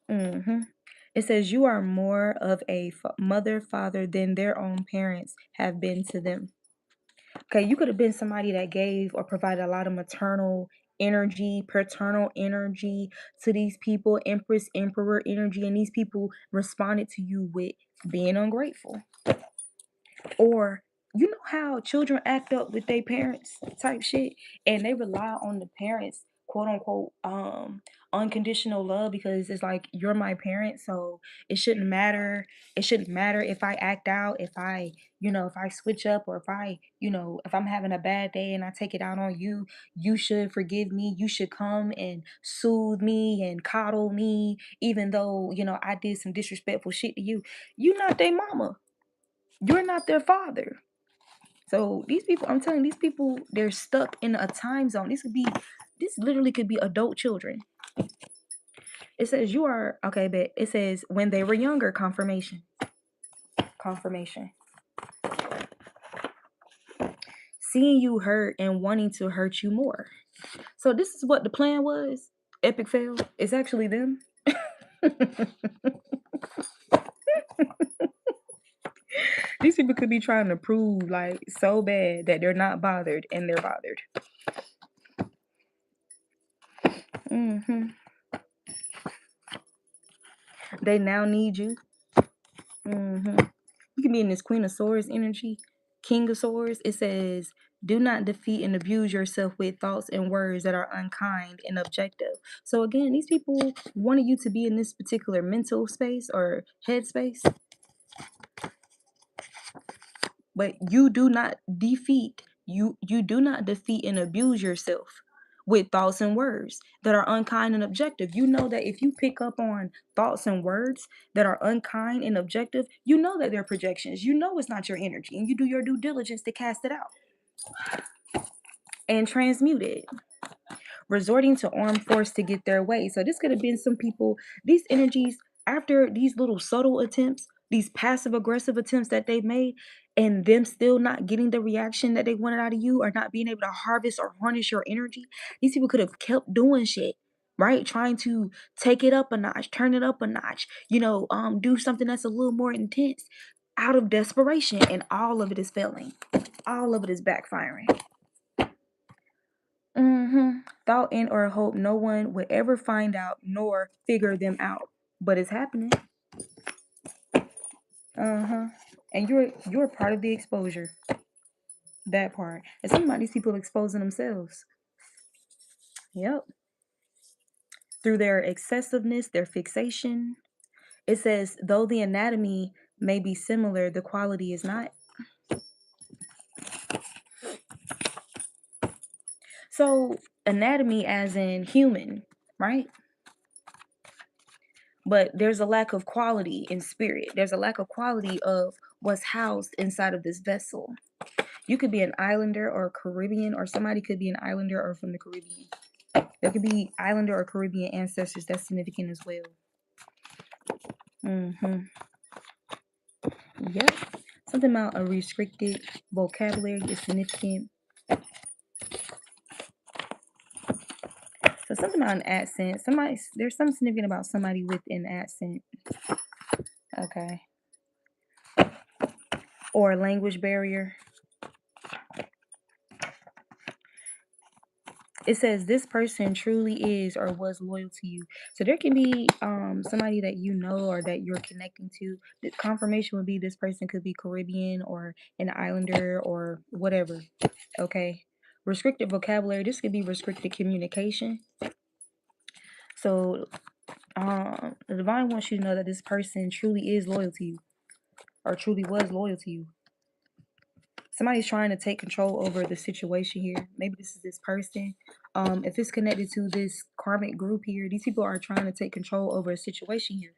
It says you are more of a mother, father than their own parents have been to them. Okay, you could have been somebody that gave or provided a lot of maternal energy, paternal energy to these people, Empress, Emperor energy, and these people responded to you with being ungrateful. Or you know how children act up with their parents type shit, and they rely on the parents, quote unquote, unconditional love, because it's like, you're my parent, so it shouldn't matter if I act out, if I, if I switch up, or if I, if I'm having a bad day and I take it out on you, you should forgive me, you should come and soothe me and coddle me, even though, I did some disrespectful shit to you. You're not their mama, you're not their father. So these people, I'm telling you, these people, they're stuck in a time zone. This literally could be adult children. It says you are, okay, but it says when they were younger, confirmation. Confirmation. Seeing you hurt and wanting to hurt you more. So this is what the plan was. Epic fail. It's actually them. These people could be trying to prove like so bad that they're not bothered, and they're bothered. hmm They now need you. hmm You can be in this Queen of Swords energy, King of Swords. It says, do not defeat and abuse yourself with thoughts and words that are unkind and objective. So again, these people wanted you to be in this particular mental space or headspace, but you do not defeat and abuse yourself with thoughts and words that are unkind and objective. You know that if you pick up on thoughts and words that are unkind and objective, you know that they're projections. You know it's not your energy, and you do your due diligence to cast it out and transmute it, resorting to armed force to get their way. So this could have been some people, these energies, after these little subtle attempts, these passive aggressive attempts that they've made, and them still not getting the reaction that they wanted out of you, or not being able to harvest or harness your energy. These people could have kept doing shit, right? Trying to take it up a notch, turn it up a notch, do something that's a little more intense out of desperation, and all of it is failing. All of it is backfiring. Thought in or hope no one would ever find out nor figure them out, but it's happening. And you're part of the exposure. That part. And some of these people exposing themselves. Yep. Through their excessiveness, their fixation. It says, though the anatomy may be similar, the quality is not. So anatomy as in human, right? But there's a lack of quality in spirit. There's a lack of quality of what's housed inside of this vessel. You could be an islander or Caribbean, or somebody could be an islander or from the Caribbean. There could be islander or Caribbean ancestors. That's significant as well. Yep. Something about a restricted vocabulary is significant. So something about an accent. There's something significant about somebody with an accent. Okay. Or a language barrier. It says this person truly is or was loyal to you. So there can be somebody that you know or that you're connecting to. The confirmation would be this person could be Caribbean or an islander or whatever. Okay. Restricted vocabulary. This could be restricted communication. So the divine wants you to know that this person truly is loyal to you, or truly was loyal to you. Somebody's trying to take control over the situation here. Maybe this is this person. If it's connected to this karmic group here, these people are trying to take control over a situation here.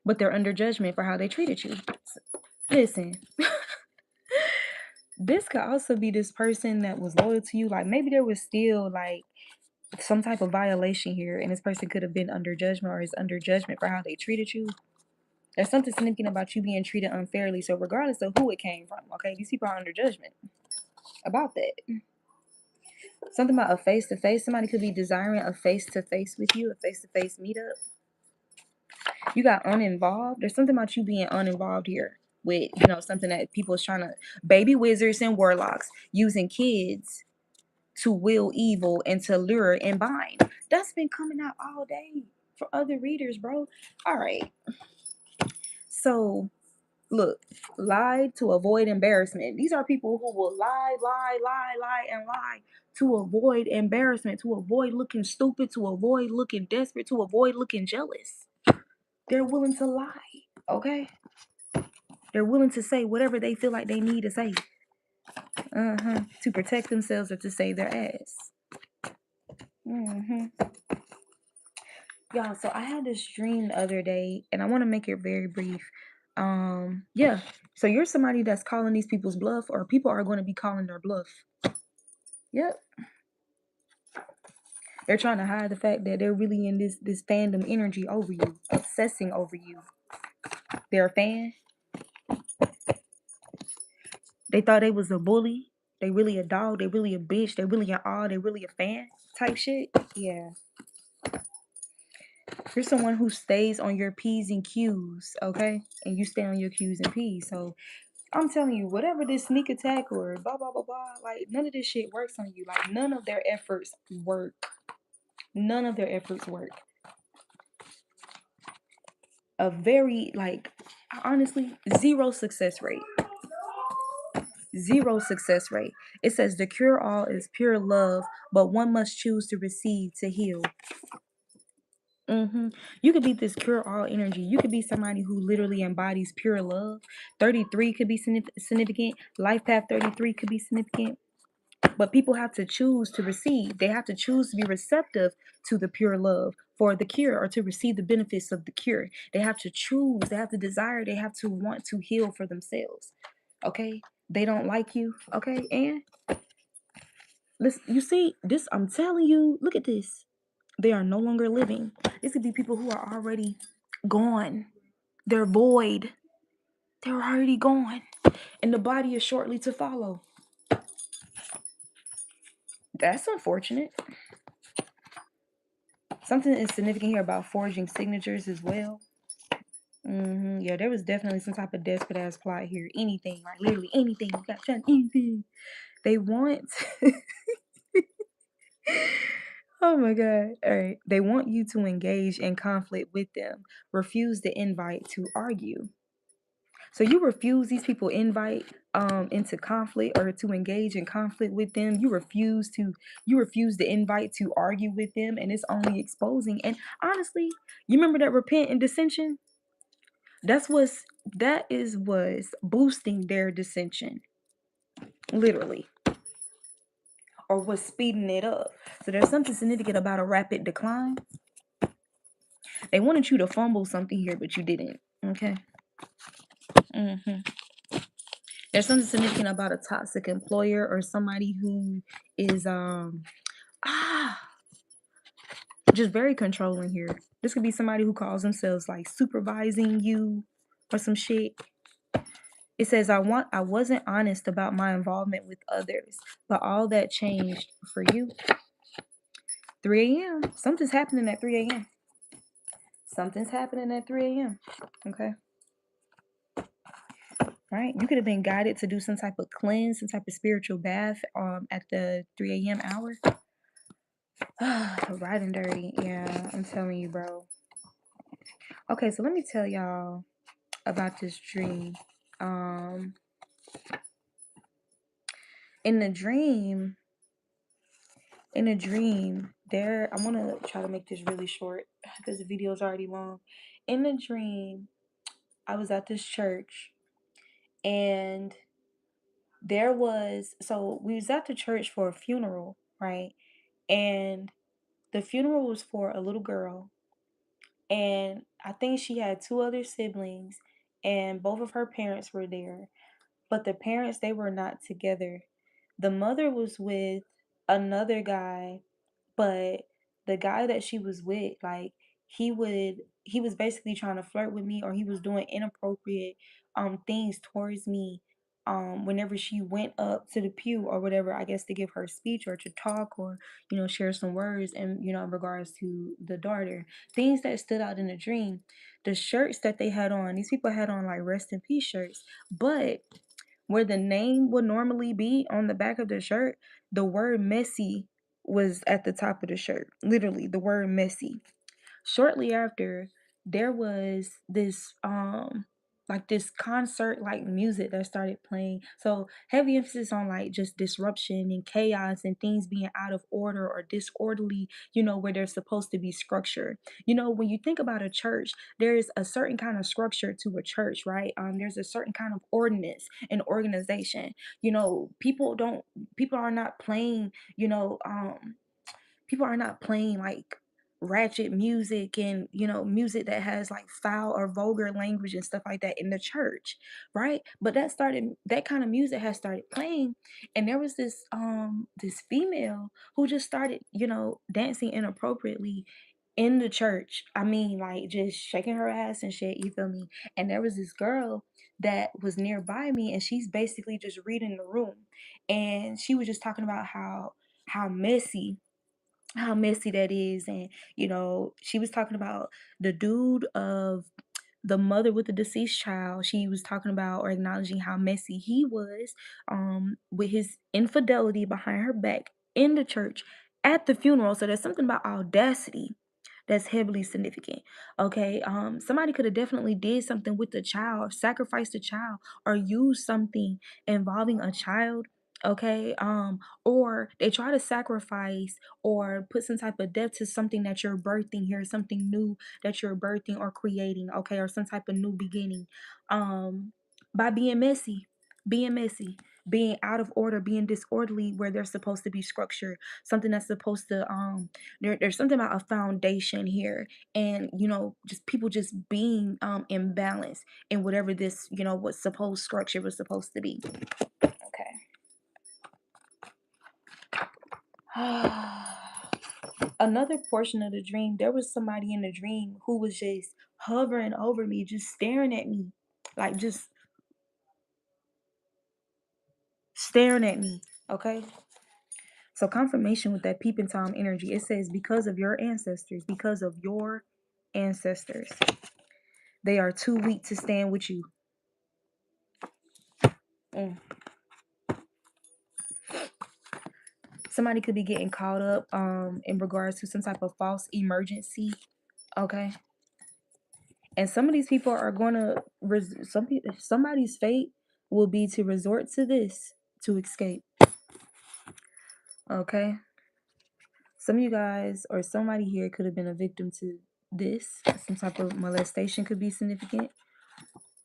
But they're under judgment for how they treated you. Listen, this could also be this person that was loyal to you. Like maybe there was still like some type of violation here, and this person could have been under judgment or is under judgment for how they treated you. There's something significant about you being treated unfairly. So regardless of who it came from, okay, these people are under judgment about that. Something about a face-to-face. Somebody could be desiring a face-to-face with you, a face-to-face meetup. You got uninvolved. There's something about you being uninvolved here with, something that people is trying to, baby wizards and warlocks using kids to will evil and to lure and bind. That's been coming out all day for other readers, bro. All right. So look, lie to avoid embarrassment. These are people who will lie, and lie to avoid embarrassment, to avoid looking stupid, to avoid looking desperate, to avoid looking jealous. They're willing to lie, okay? They're willing to say whatever they feel like they need to say. To protect themselves or to save their ass. Y'all, so I had this dream the other day, and I want to make it very brief. Yeah. So you're somebody that's calling these people's bluff, or people are going to be calling their bluff. Yep. They're trying to hide the fact that they're really in this fandom energy over you, obsessing over you. They're a fan. They thought they was a bully. They really a dog. They really a bitch. They really an all. They really a fan type shit. Yeah. You're someone who stays on your P's and Q's, okay? And you stay on your Q's and P's. So I'm telling you, whatever this sneak attack or blah, blah, blah, blah, like none of this shit works on you. Like none of their efforts work. None of their efforts work. A very, like, honestly, zero success rate. Zero success rate. It says the cure all is pure love, but one must choose to receive to heal. You could be this cure all energy. You could be somebody who literally embodies pure love. 33 could be significant. Life path 33 could be significant. But people have to choose to receive. They have to choose to be receptive to the pure love for the cure or to receive the benefits of the cure. They have to choose. They have to desire. They have to want to heal for themselves. Okay? They don't like you. Okay? And listen, you see this, I'm telling you, look at this. They are no longer living. This could be people who are already gone. They're void. They're already gone. And the body is shortly to follow. That's unfortunate. Something is significant here about forging signatures as well. Yeah, there was definitely some type of desperate ass plot here. Anything, like literally anything. You got done anything. They want. Oh my God. All right. They want you to engage in conflict with them. Refuse the invite to argue. So you refuse these people invite into conflict or to engage in conflict with them. You refuse the invite to argue with them, and it's only exposing. And honestly, you remember that repent and dissension? That is was boosting their dissension. Literally. Or was speeding it up. So there's something significant about a rapid decline. They wanted you to fumble something here, but you didn't. Okay. There's something significant about a toxic employer or somebody who is just very controlling here. This could be somebody who calls themselves like supervising you or some shit. It says I wasn't honest about my involvement with others, but all that changed for you. 3 a.m. Something's happening at 3 a.m. Something's happening at 3 a.m. Okay. Right? You could have been guided to do some type of cleanse, some type of spiritual bath at the 3 a.m. hour. Right and dirty. Yeah, I'm telling you, bro. Okay, so let me tell y'all about this dream. In the dream, there, I want to try to make this really short because the video is already long. In the dream, I was at this church and we was at the church for a funeral, right? And the funeral was for a little girl, and I think she had 2 other siblings, and both of her parents were there, but the parents, they were not together. The mother was with another guy, but the guy that she was with, like, he was basically trying to flirt with me, or he was doing inappropriate things towards me whenever she went up to the pew or whatever, I guess, to give her speech or to talk or share some words, and in regards to the daughter. Things that stood out in the dream. The shirts that they had on, these people had on like rest in peace shirts, but where the name would normally be on the back of the shirt, the word messy was at the top of the shirt. Literally, the word messy. Shortly after, there was this like this concert like music that started playing. So heavy emphasis on like just disruption and chaos and things being out of order or disorderly, where they're supposed to be structured. When you think about a church, there's a certain kind of structure to a church, right? There's a certain kind of ordinance and organization. People are not playing, people are not playing like ratchet music and music that has like foul or vulgar language and stuff like that in the church, right? But that kind of music has started playing, and there was this female who just started dancing inappropriately in the church. I mean, like just shaking her ass and shit, you feel me? And there was this girl that was nearby me, and she's basically just reading the room, and she was just talking about how messy how messy that is. And she was talking about the dude of the mother with the deceased child. She was talking about or acknowledging how messy he was, with his infidelity behind her back in the church at the funeral. So there's something about audacity that's heavily significant. Okay. Somebody could have definitely did something with the child, sacrificed the child, or used something involving a child. Okay. Or they try to sacrifice or put some type of death to something that you're birthing here, something new that you're birthing or creating, okay, or some type of new beginning. By being messy, being out of order, being disorderly where they're supposed to be structured, something that's supposed to there's something about a foundation here, and just people just being imbalanced in whatever this what supposed structure was supposed to be. Okay. Another portion of the dream, there was somebody in the dream who was just hovering over me, just staring at me, like just staring at me. Okay. So confirmation with that peeping Tom energy, it says because of your ancestors, they are too weak to stand with you. Mm. Somebody could be getting caught up in regards to some type of false emergency. Okay. And some of these people are going to somebody's fate will be to resort to this to escape. Okay. Some of you guys or somebody here could have been a victim to this. Some type of molestation could be significant.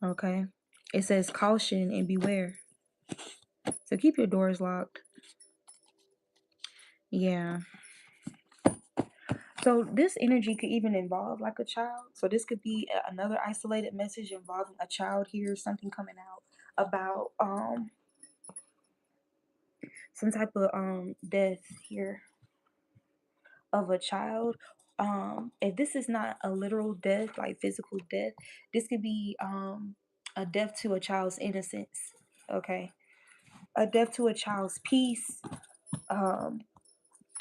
Okay. It says caution and beware. So keep your doors locked. Yeah. So this energy could even involve like a child. So this could be another isolated message involving a child here, something coming out about some type of death here of a child. If this is not a literal death, like physical death, this could be a death to a child's innocence. Okay. A death to a child's peace,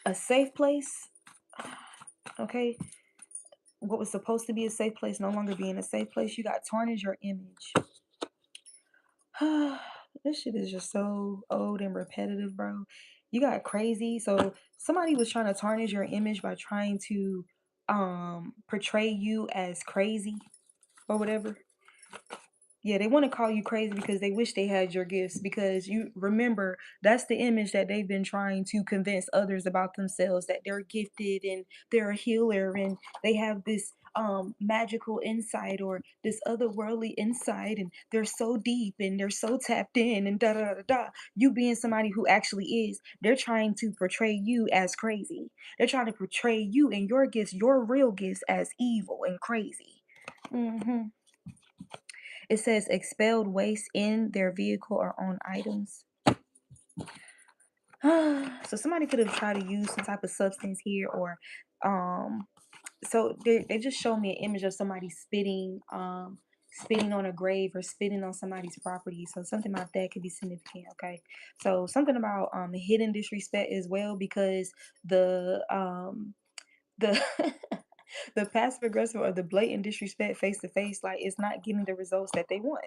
a safe place. Okay. What was supposed to be a safe place no longer being a safe place. You got tarnished your image. This shit is just so old and repetitive, bro. You got crazy. So somebody was trying to tarnish your image by trying to portray you as crazy or whatever. Yeah, they want to call you crazy because they wish they had your gifts, because you remember that's the image that they've been trying to convince others about themselves, that they're gifted and they're a healer and they have this magical insight or this otherworldly insight, and they're so deep and they're so tapped in and da da da da. You being somebody who actually is, they're trying to portray you as crazy. They're trying to portray you and your gifts, your real gifts, as evil and crazy. Mm-hmm. It says expelled waste in their vehicle or on items. So somebody could have tried to use some type of substance here, or so they just showed me an image of somebody spitting on a grave or spitting on somebody's property. So something about that could be significant. Okay. So something about hidden disrespect as well, because the the passive aggressive or the blatant disrespect face to face, like it's not getting the results that they want.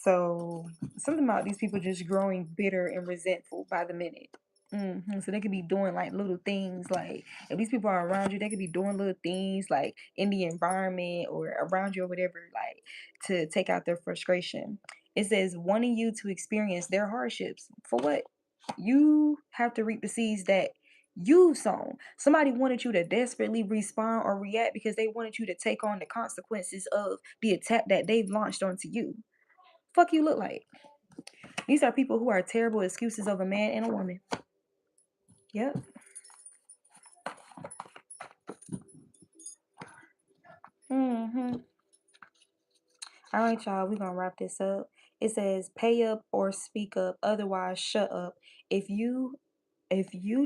So something about these people just growing bitter and resentful by the minute. So they could be doing like little things, like if these people are around you, they could be doing little things like in the environment or around you or whatever, like to take out their frustration. It says wanting you to experience their hardships. For what? You have to reap the seeds that you sown. Somebody wanted you to desperately respond or react because they wanted you to take on the consequences of the attack that they've launched onto you. Fuck you look like? These are people who are terrible excuses of a man and a woman. Yep. Mm-hmm. All right, y'all. We're gonna wrap this up. It says pay up or speak up, otherwise shut up. If you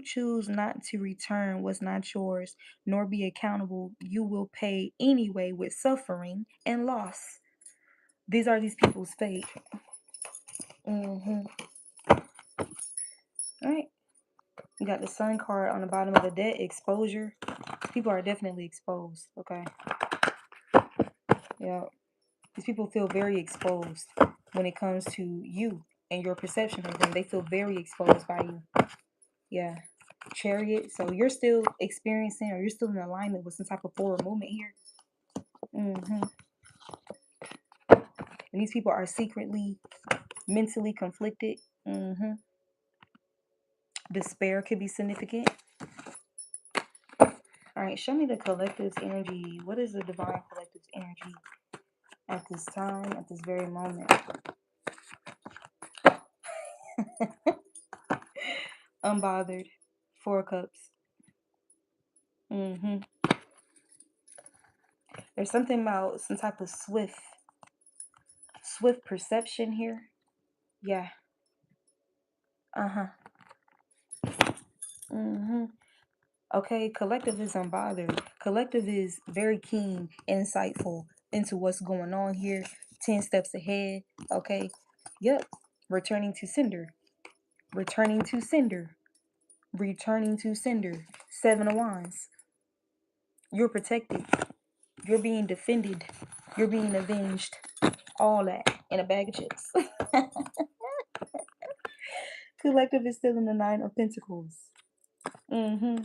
choose not to return what's not yours, nor be accountable, you will pay anyway with suffering and loss. These are these people's fate. Mm-hmm. All right. You got the sun card on the bottom of the deck, exposure. People are definitely exposed. Okay. Yeah. These people feel very exposed when it comes to you and your perception of them. They feel very exposed by you. Yeah. Chariot. So you're still experiencing or you're still in alignment with some type of forward movement here. Mm-hmm. And these people are secretly mentally conflicted. Mm-hmm. Despair could be significant. All right, show me the collective's energy. What is the divine collective's energy at this time, at this very moment? Unbothered. Four cups. Mm-hmm. There's something about some type of swift perception here. Yeah. Uh-huh. Mm-hmm. Okay, collective is unbothered. Collective is very keen, insightful into what's going on here. 10 steps ahead. Okay. Yep. Returning to sender. Returning to sender. Returning to sender. 7 of Wands. You're protected. You're being defended. You're being avenged. All that in a bag of chips. Collective is still in the 9 of Pentacles. Mm-hmm.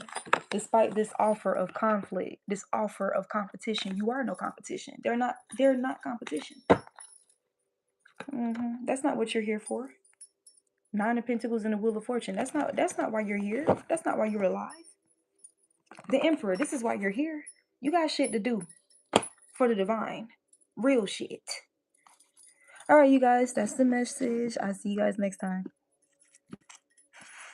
Despite this offer of conflict, this offer of competition, you are no competition. They're not competition. Mm-hmm. That's not what you're here for. 9 of Pentacles and the Wheel of Fortune. That's not why you're here. That's not why you're alive. The Emperor, this is why you're here. You got shit to do for the divine. Real shit. All right, you guys, that's the message. I'll see you guys next time.